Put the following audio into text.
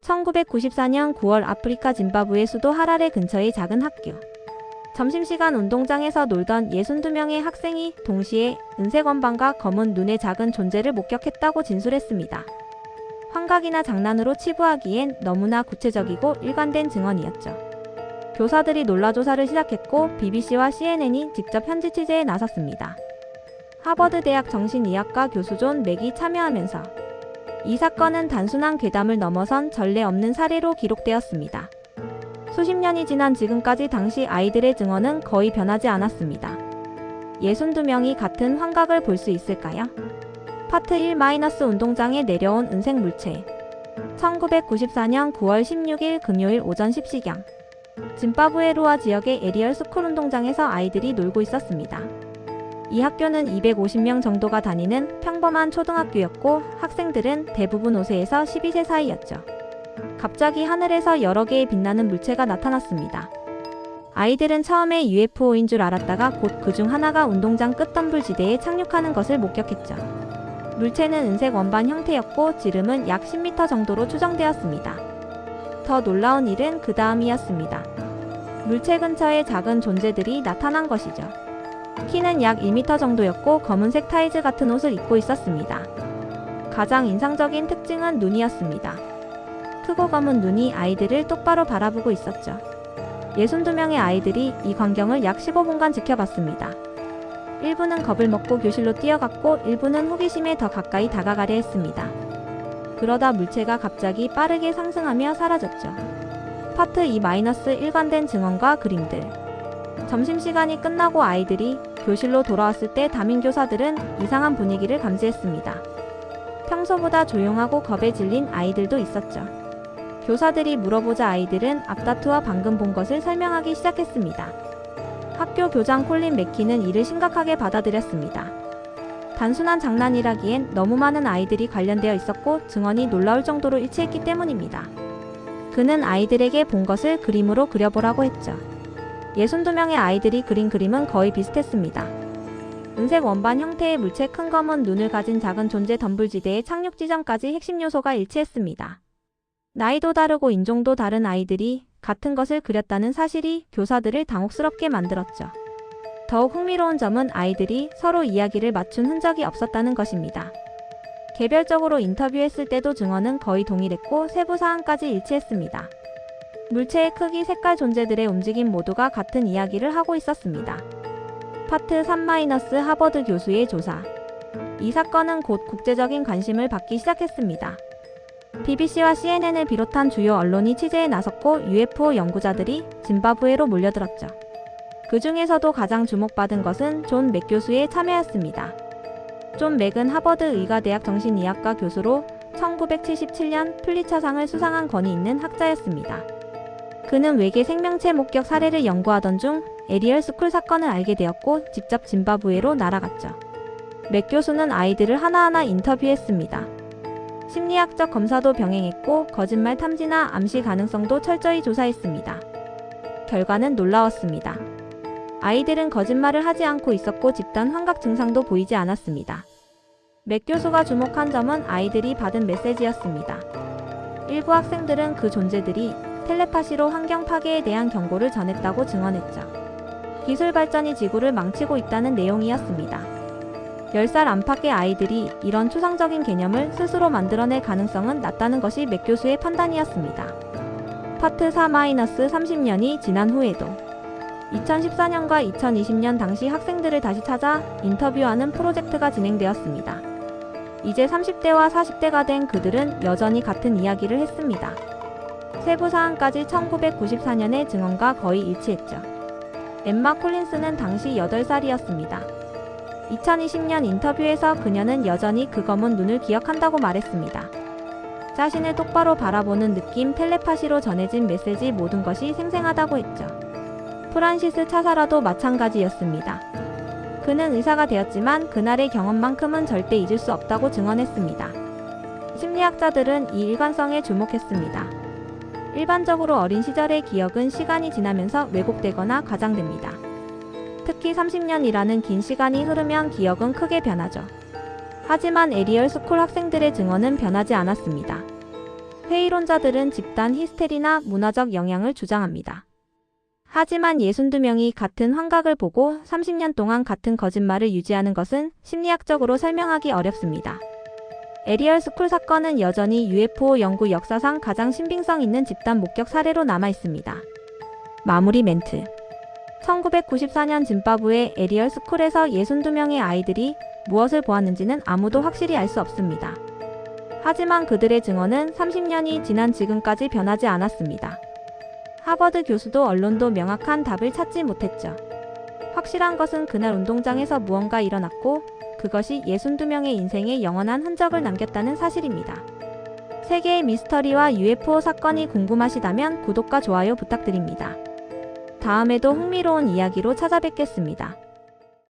1994년 9월 아프리카 짐바브웨 수도 하라레 근처의 작은 학교. 점심시간 운동장에서 놀던 62명의 학생이 동시에 은색 원반과 검은 눈의 작은 존재를 목격했다고 진술했습니다. 환각이나 장난으로 치부하기엔 너무나 구체적이고 일관된 증언이었죠. 교사들이 논라 조사를 시작했고 BBC와 CNN이 직접 현지 취재에 나섰습니다. 하버드 대학 정신의학과 교수 존 맥이 참여하면서 이 사건은 단순한 괴담을 넘어선 전례 없는 사례로 기록되었습니다. 수십 년이 지난 지금까지 당시 아이들의 증언은 거의 변하지 않았습니다. 62명이 같은 환각을 볼 수 있을까요? 파트 1 운동장에 내려온 은색 물체. 1994년 9월 16일 금요일 오전 10시경. 짐바브웨 루아 지역의 에리얼 스쿨 운동장에서 아이들이 놀고 있었습니다. 이 학교는 250명 정도가 다니는 평범한 초등학교였고 학생들은 대부분 5세에서 12세 사이였죠. 갑자기 하늘에서 여러 개의 빛나는 물체가 나타났습니다. 아이들은 처음에 UFO인 줄 알았다가 곧 그중 하나가 운동장 끝덤불지대에 착륙하는 것을 목격했죠. 물체는 은색 원반 형태였고 지름은 약 10m 정도로 추정되었습니다. 더 놀라운 일은 그 다음이었습니다. 물체 근처에 작은 존재들이 나타난 것이죠. 키는 약 1m 정도였고 검은색 타이즈 같은 옷을 입고 있었습니다. 가장 인상적인 특징은 눈이었습니다. 크고 검은 눈이 아이들을 똑바로 바라보고 있었죠. 62명의 아이들이 이 광경을 약 15분간 지켜봤습니다. 일부는 겁을 먹고 교실로 뛰어갔고 일부는 호기심에 더 가까이 다가가려 했습니다. 그러다 물체가 갑자기 빠르게 상승하며 사라졌죠. 파트 2 일관된 증언과 그림들. 점심시간이 끝나고 아이들이 교실로 돌아왔을 때 담임 교사들은 이상한 분위기를 감지했습니다. 평소보다 조용하고 겁에 질린 아이들도 있었죠. 교사들이 물어보자 아이들은 앞다투와 방금 본 것을 설명하기 시작했습니다. 학교 교장 콜린 맥키는 이를 심각하게 받아들였습니다. 단순한 장난이라기엔 너무 많은 아이들이 관련되어 있었고 증언이 놀라울 정도로 일치했기 때문입니다. 그는 아이들에게 본 것을 그림으로 그려보라고 했죠. 62명의 아이들이 그린 그림은 거의 비슷했습니다. 은색 원반 형태의 물체 큰 검은 눈을 가진 작은 존재 덤불지대의 착륙 지점까지 핵심 요소가 일치했습니다. 나이도 다르고 인종도 다른 아이들이 같은 것을 그렸다는 사실이 교사들을 당혹스럽게 만들었죠. 더욱 흥미로운 점은 아이들이 서로 이야기를 맞춘 흔적이 없었다는 것입니다. 개별적으로 인터뷰했을 때도 증언은 거의 동일했고 세부 사항까지 일치했습니다. 물체의 크기, 색깔, 존재들의 움직임 모두가 같은 이야기를 하고 있었습니다. 파트 3 하버드 교수의 조사. 이 사건은 곧 국제적인 관심을 받기 시작했습니다. BBC와 CNN을 비롯한 주요 언론이 취재에 나섰고 UFO 연구자들이 짐바브웨로 몰려들었죠. 그 중에서도 가장 주목받은 것은 존 맥 교수의 참여였습니다. 존 맥은 하버드 의과대학 정신의학과 교수로 1977년 플리처상을 수상한 권위 있는 학자였습니다. 그는 외계 생명체 목격 사례를 연구하던 중 에리얼 스쿨 사건을 알게 되었고 직접 짐바브웨로 날아갔죠. 맥 교수는 아이들을 하나하나 인터뷰했습니다. 심리학적 검사도 병행했고 거짓말 탐지나 암시 가능성도 철저히 조사했습니다. 결과는 놀라웠습니다. 아이들은 거짓말을 하지 않고 있었고 집단 환각 증상도 보이지 않았습니다. 맥 교수가 주목한 점은 아이들이 받은 메시지였습니다. 일부 학생들은 그 존재들이 텔레파시로 환경 파괴에 대한 경고를 전했다고 증언했죠. 기술 발전이 지구를 망치고 있다는 내용이었습니다. 10살 안팎의 아이들이 이런 추상적인 개념을 스스로 만들어낼 가능성은 낮다는 것이 맥 교수의 판단이었습니다. 파트 4 30년이 지난 후에도 2014년과 2020년 당시 학생들을 다시 찾아 인터뷰하는 프로젝트가 진행되었습니다. 이제 30대와 40대가 된 그들은 여전히 같은 이야기를 했습니다. 세부 사항까지 1994년의 증언과 거의 일치했죠. 엠마 콜린스는 당시 8살이었습니다. 2020년 인터뷰에서 그녀는 여전히 그 검은 눈을 기억한다고 말했습니다. 자신을 똑바로 바라보는 느낌, 텔레파시로 전해진 메시지 모든 것이 생생하다고 했죠. 프란시스 차사라도 마찬가지였습니다. 그는 의사가 되었지만 그날의 경험만큼은 절대 잊을 수 없다고 증언했습니다. 심리학자들은 이 일관성에 주목했습니다. 일반적으로 어린 시절의 기억은 시간이 지나면서 왜곡되거나 과장됩니다. 특히 30년이라는 긴 시간이 흐르면 기억은 크게 변하죠. 하지만 에리얼 스쿨 학생들의 증언은 변하지 않았습니다. 회의론자들은 집단 히스테리나 문화적 영향을 주장합니다. 하지만 62명이 같은 환각을 보고 30년 동안 같은 거짓말을 유지하는 것은 심리학적으로 설명하기 어렵습니다. 에리얼 스쿨 사건은 여전히 UFO 연구 역사상 가장 신빙성 있는 집단 목격 사례로 남아 있습니다. 마무리 멘트. 1994년 짐바브웨 에리얼 스쿨에서 62명의 아이들이 무엇을 보았는지는 아무도 확실히 알 수 없습니다. 하지만 그들의 증언은 30년이 지난 지금까지 변하지 않았습니다. 하버드 교수도 언론도 명확한 답을 찾지 못했죠. 확실한 것은 그날 운동장에서 무언가 일어났고 그것이 62명의 인생에 영원한 흔적을 남겼다는 사실입니다. 세계의 미스터리와 UFO 사건이 궁금하시다면 구독과 좋아요 부탁드립니다. 다음에도 흥미로운 이야기로 찾아뵙겠습니다.